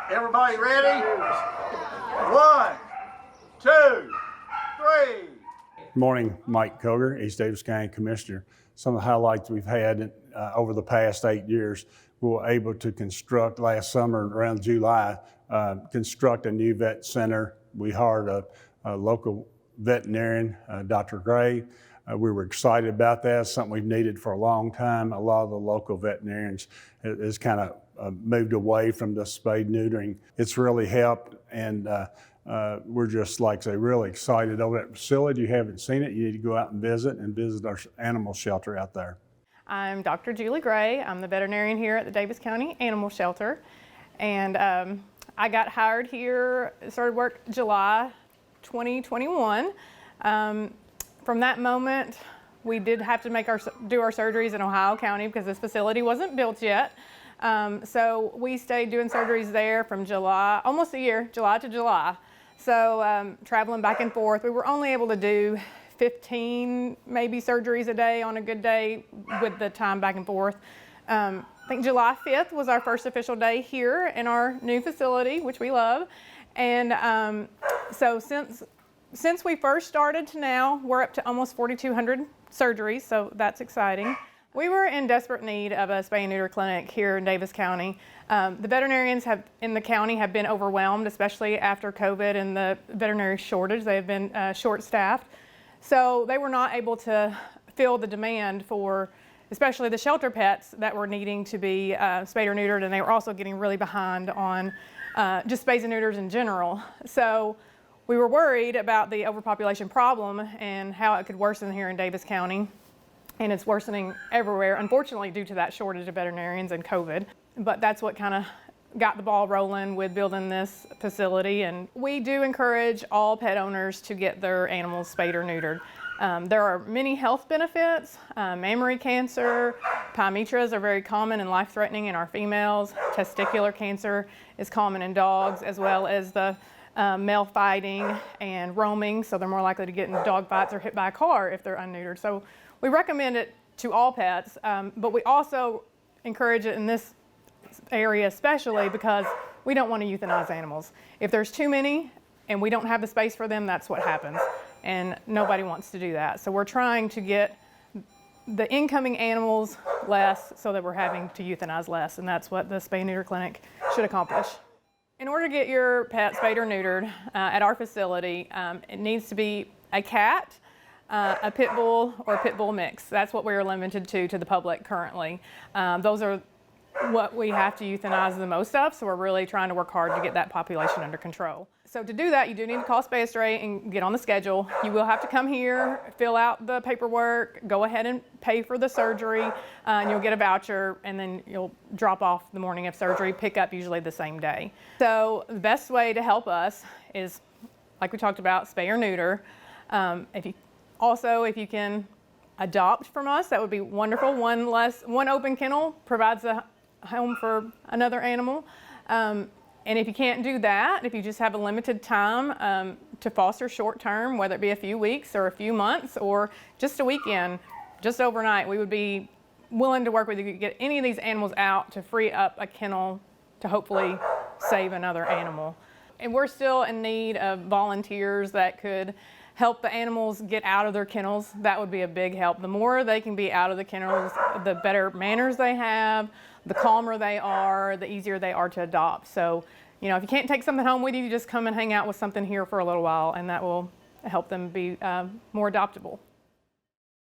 Everybody ready? 1, 2, 3. Good morning, Mike Koger, East Daviess County Commissioner. Some of the highlights we've had over the past 8 years, we were able to construct last summer around July, construct a new vet center. We hired a local veterinarian, Dr. Gray. We were excited about that. It's something we've needed for a long time. A lot of the local veterinarians has kind of moved away from the spay neutering. It's really helped, and we're just, like I say, really excited over that facility. If you haven't seen it, you need to go out and visit our animal shelter out there. I'm Dr. Julie Gray. I'm the veterinarian here at the Daviess County Animal Shelter. And I got hired here, started work July 2021. From that moment, we did have to do our surgeries in Ohio County because this facility wasn't built yet. So we stayed doing surgeries there from July, almost a year, July to July. So traveling back and forth, we were only able to do 15 maybe surgeries a day on a good day with the time back and forth. I think July 5th was our first official day here in our new facility, which we love. And so since we first started to now, we're up to almost 4,200 surgeries, so that's exciting. We were in desperate need of a spay and neuter clinic here in Daviess County. The veterinarians in the county have been overwhelmed, especially after COVID and the veterinary shortage. They have been short-staffed. So they were not able to fill the demand for especially the shelter pets that were needing to be spayed or neutered, and they were also getting really behind on just spays and neuters in general. So we were worried about the overpopulation problem and how it could worsen here in Daviess County. And it's worsening everywhere, unfortunately, due to that shortage of veterinarians and COVID. But that's what kind of got the ball rolling with building this facility. And we do encourage all pet owners to get their animals spayed or neutered. There are many health benefits. Mammary cancer, pyometras are very common and life-threatening in our females. Testicular cancer is common in dogs, as well as the male fighting and roaming, so they're more likely to get in dog fights or hit by a car if they're unneutered. So we recommend it to all pets, but we also encourage it in this area especially because we don't want to euthanize animals. If there's too many and we don't have the space for them, that's what happens. And nobody wants to do that. So we're trying to get the incoming animals less so that we're having to euthanize less, and that's what the spay and neuter clinic should accomplish. In order to get your pet spayed or neutered at our facility, it needs to be a cat, a pit bull, or a pit bull mix. That's what we are limited to the public currently. Those are what we have to euthanize the most of, so we're really trying to work hard to get that population under control. So to do that, you do need to call Spay or Stray and get on the schedule. You will have to come here, fill out the paperwork, go ahead and pay for the surgery, and you'll get a voucher, and then you'll drop off the morning of surgery, pick up usually the same day. So the best way to help us is, like we talked about, spay or neuter. If you can adopt from us, that would be wonderful. One open kennel provides a home for another animal. And if you can't do that, if you just have a limited time to foster short term, whether it be a few weeks or a few months or just a weekend, just overnight, we would be willing to work with you to get any of these animals out to free up a kennel to hopefully save another animal. And we're still in need of volunteers that could help the animals get out of their kennels. That would be a big help. The more they can be out of the kennels, the better manners they have, the calmer they are, the easier they are to adopt. So, you know, if you can't take something home with you, just come and hang out with something here for a little while, and that will help them be more adoptable.